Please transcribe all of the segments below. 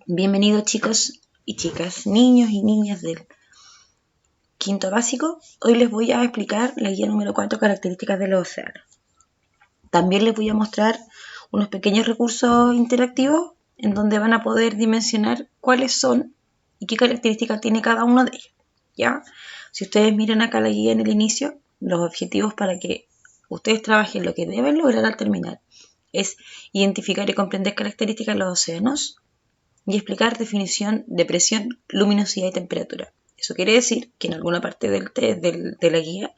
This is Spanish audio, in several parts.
Bienvenidos chicos y chicas, niños y niñas del quinto básico. Hoy les voy a explicar la guía número 4, características de los océanos. También les voy a mostrar unos pequeños recursos interactivos en donde van a poder dimensionar cuáles son y qué características tiene cada uno de ellos. ¿Ya? Si ustedes miran acá la guía en el inicio, los objetivos para que ustedes trabajen lo que deben lograr al terminar es identificar y comprender características de los océanos, y explicar definición de presión, luminosidad y temperatura. Eso quiere decir que en alguna parte de la guía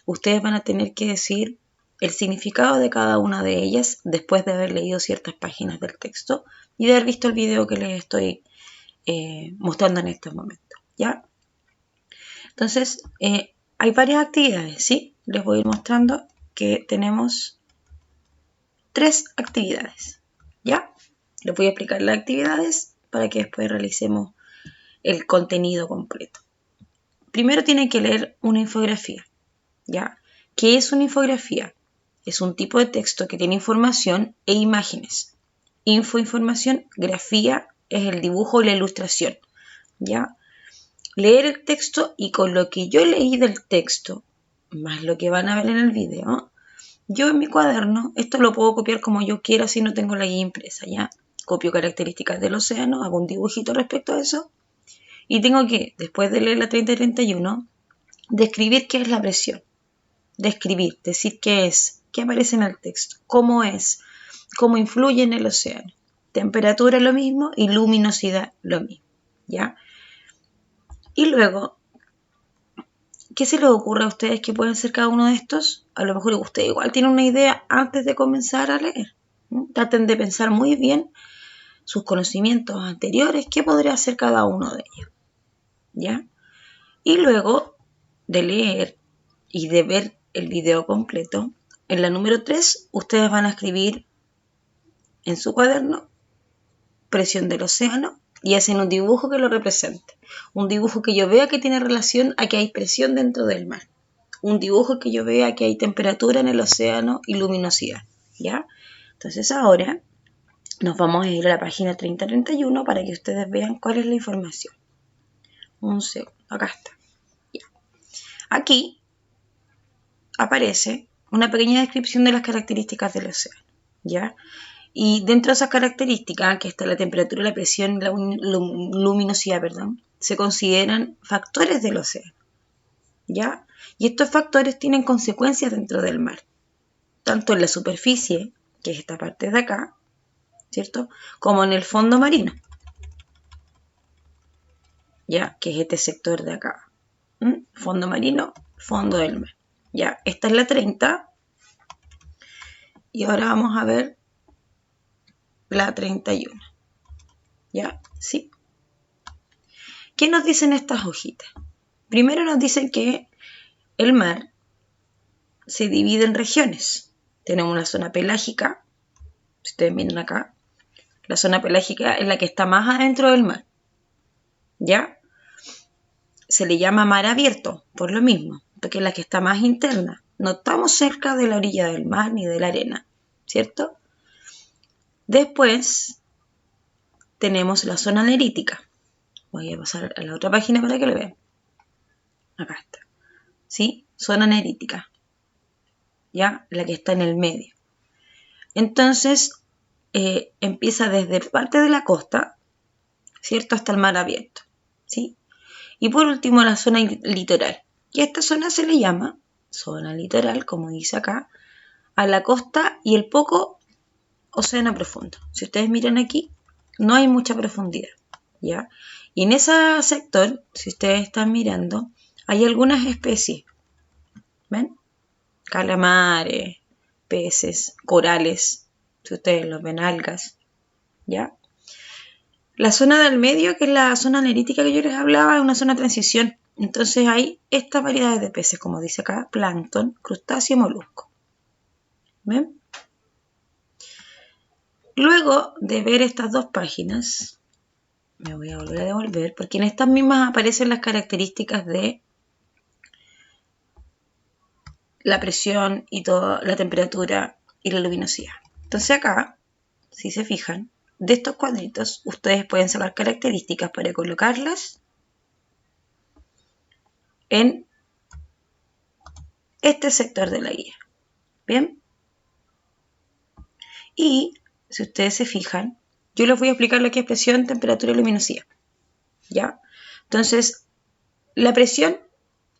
ustedes van a tener que decir el significado de cada una de ellas después de haber leído ciertas páginas del texto y de haber visto el video que les estoy mostrando en estos momentos, ¿ya? Entonces, hay varias actividades, ¿sí? Les voy a ir mostrando que tenemos 3 actividades, ¿ya? Les voy a explicar las actividades para que después realicemos el contenido completo. Primero tienen que leer una infografía, ¿ya? ¿Qué es una infografía? Es un tipo de texto que tiene información e imágenes. Información, grafía es el dibujo y la ilustración, ¿ya? Leer el texto y con lo que yo leí del texto, más lo que van a ver en el video, yo en mi cuaderno, esto lo puedo copiar como yo quiera si no tengo la guía impresa, ¿ya? Copio características del océano, hago un dibujito respecto a eso y tengo que, después de leer la 30 y 31, describir qué es la presión. Describir, decir qué es, qué aparece en el texto, cómo es, cómo influye en el océano. Temperatura lo mismo y luminosidad lo mismo, ¿ya? Y luego, ¿qué se les ocurre a ustedes que pueden ser cada uno de estos? A lo mejor ustedes igual tienen una idea antes de comenzar a leer. Traten de pensar muy bien sus conocimientos anteriores, qué podría ser cada uno de ellos, ¿ya? Y luego de leer y de ver el video completo, en la número 3 ustedes van a escribir en su cuaderno presión del océano y hacen un dibujo que lo represente. Un dibujo que yo vea que tiene relación a que hay presión dentro del mar. Un dibujo que yo vea que hay temperatura en el océano y luminosidad, ¿ya? Entonces ahora nos vamos a ir a la página 30-31 para que ustedes vean cuál es la información. Un segundo, acá está. Ya. Aquí aparece una pequeña descripción de las características del océano, ¿ya? Y dentro de esas características, que está la temperatura, la presión, la luminosidad, se consideran factores del océano, ¿ya? Y estos factores tienen consecuencias dentro del mar, tanto en la superficie, que es esta parte de acá, ¿cierto? Como en el fondo marino, ¿ya? Que es este sector de acá. Fondo marino, fondo del mar. Ya, esta es la 30. Y ahora vamos a ver la 31. ¿Ya? Sí. ¿Qué nos dicen estas hojitas? Primero nos dicen que el mar se divide en regiones. Tenemos una zona pelágica. Si ustedes miran acá, la zona pelágica es la que está más adentro del mar, ¿ya? Se le llama mar abierto, por lo mismo, porque es la que está más interna. No estamos cerca de la orilla del mar ni de la arena, ¿cierto? Después tenemos la zona nerítica. Voy a pasar a la otra página para que lo vean. Acá está, ¿sí? Zona nerítica, ¿ya? La que está en el medio. Entonces, empieza desde parte de la costa, ¿cierto? Hasta el mar abierto, ¿sí? Y por último, la zona litoral. Y a esta zona se le llama zona litoral, como dice acá, a la costa y el poco océano profundo. Si ustedes miran aquí, no hay mucha profundidad, ¿ya? Y en ese sector, si ustedes están mirando, hay algunas especies, ¿ven? Calamares, peces, corales, si ustedes los ven, algas, ¿ya? La zona del medio, que es la zona nerítica que yo les hablaba, es una zona de transición. Entonces hay estas variedades de peces, como dice acá, plancton, crustáceo y molusco. ¿Ven? Luego de ver estas dos páginas, me voy a volver a devolver, porque en estas mismas aparecen las características de la presión y toda la temperatura y la luminosidad. Entonces acá, si se fijan, de estos cuadritos ustedes pueden sacar características para colocarlas en este sector de la guía. ¿Bien? Y si ustedes se fijan, yo les voy a explicar lo que es presión, temperatura y luminosidad. ¿Ya? Entonces, la presión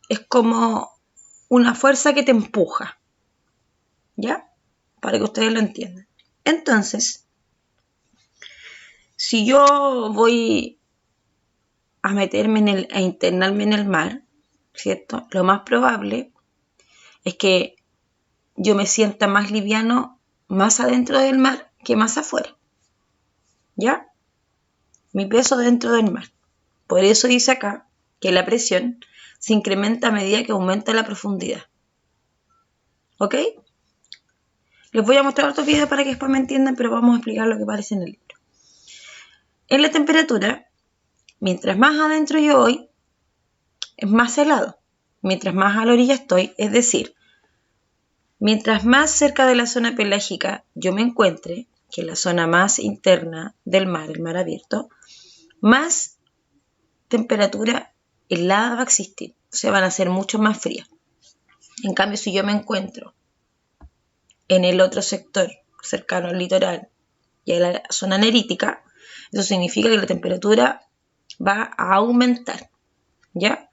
es como una fuerza que te empuja. ¿Ya? Para que ustedes lo entiendan. Entonces, si yo voy a meterme a internarme en el mar, ¿cierto? Lo más probable es que yo me sienta más liviano más adentro del mar que más afuera. ¿Ya? Mi peso dentro del mar. Por eso dice acá que la presión se incrementa a medida que aumenta la profundidad. ¿Ok? Les voy a mostrar otros videos para que después me entiendan, pero vamos a explicar lo que aparece en el libro. En la temperatura, mientras más adentro yo voy, es más helado. Mientras más a la orilla estoy, es decir, mientras más cerca de la zona pelágica yo me encuentre, que es la zona más interna del mar, el mar abierto, más temperatura helada va a existir. O sea, van a ser mucho más frías. En cambio, si yo me encuentro en el otro sector, cercano al litoral y a la zona nerítica, eso significa que la temperatura va a aumentar, ¿ya?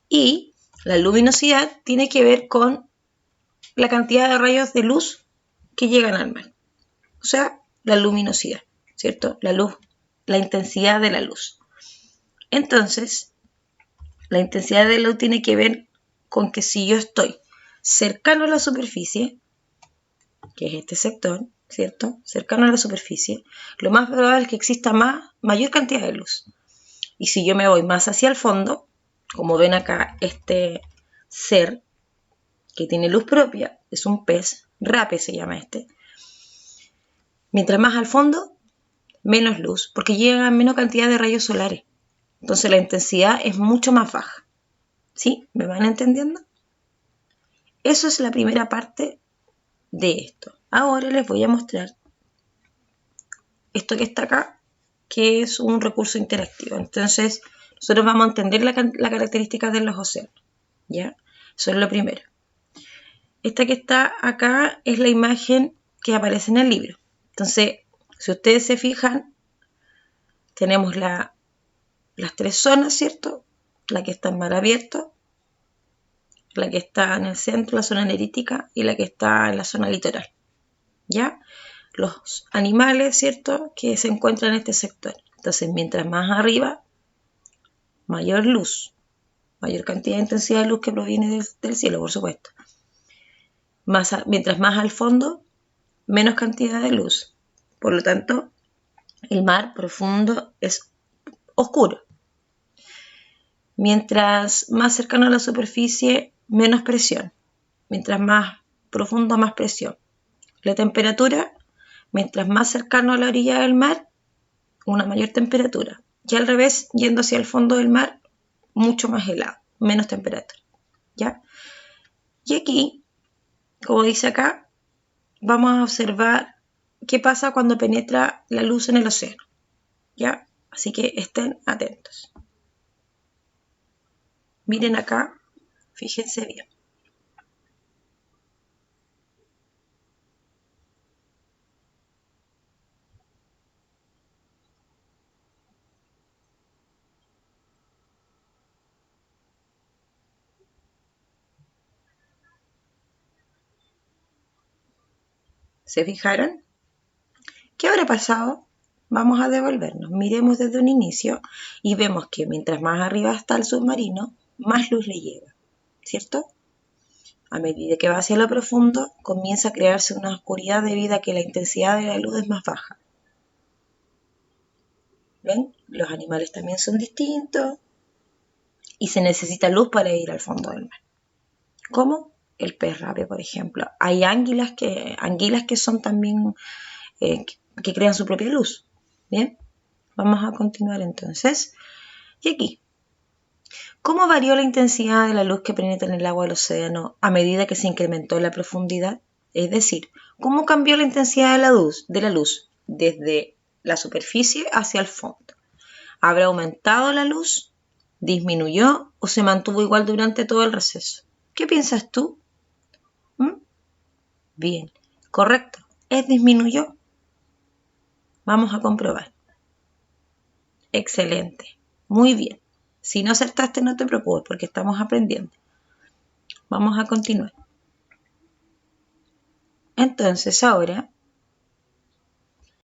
Y la luminosidad tiene que ver con la cantidad de rayos de luz que llegan al mar. O sea, la luminosidad, ¿cierto? La luz, la intensidad de la luz. Entonces, la intensidad de la luz tiene que ver con que si yo estoy cercano a la superficie, que es este sector, ¿cierto? Cercano a la superficie, lo más probable es que exista mayor cantidad de luz. Y si yo me voy más hacia el fondo, como ven acá, este ser que tiene luz propia, es un pez, rape se llama este. Mientras más al fondo, menos luz, porque llegan menos cantidad de rayos solares. Entonces la intensidad es mucho más baja. ¿Sí? ¿Me van entendiendo? Eso es la primera parte de esto. Ahora les voy a mostrar esto que está acá, que es un recurso interactivo. Entonces, nosotros vamos a entender la característica de los océanos. ¿Ya? Eso es lo primero. Esta que está acá es la imagen que aparece en el libro. Entonces, si ustedes se fijan, tenemos las tres zonas, ¿cierto? La que está en mar abierto, la que está en el centro, la zona nerítica, y la que está en la zona litoral. ¿Ya? Los animales, ¿cierto?, que se encuentran en este sector. Entonces, mientras más arriba, mayor luz, mayor cantidad de intensidad de luz que proviene del cielo, por supuesto. Mientras más al fondo, menos cantidad de luz. Por lo tanto, el mar profundo es oscuro. Mientras más cercano a la superficie, menos presión. Mientras más profundo, más presión. La temperatura, mientras más cercano a la orilla del mar, una mayor temperatura. Y al revés, yendo hacia el fondo del mar, mucho más helado, menos temperatura. ¿Ya? Y aquí, como dice acá, vamos a observar qué pasa cuando penetra la luz en el océano. ¿Ya? Así que estén atentos. Miren acá, fíjense bien. ¿Se fijaron? ¿Qué habrá pasado? Vamos a devolvernos. Miremos desde un inicio y vemos que mientras más arriba está el submarino, más luz le llega, ¿cierto? A medida que va hacia lo profundo, comienza a crearse una oscuridad debido a que la intensidad de la luz es más baja. ¿Ven? Los animales también son distintos y se necesita luz para ir al fondo del mar. ¿Cómo? El pez rape, por ejemplo. Hay anguilas que son también que crean su propia luz. Bien, vamos a continuar entonces. Y aquí, ¿cómo varió la intensidad de la luz que penetra en el agua del océano a medida que se incrementó la profundidad? Es decir, ¿cómo cambió la intensidad de la luz desde la superficie hacia el fondo. ¿Habrá aumentado la luz? ¿Disminuyó o se mantuvo igual durante todo el receso? ¿Qué piensas tú? Bien, correcto, disminuyó. Vamos a comprobar. Excelente, muy bien. Si no acertaste, no te preocupes porque estamos aprendiendo. Vamos a continuar. Entonces ahora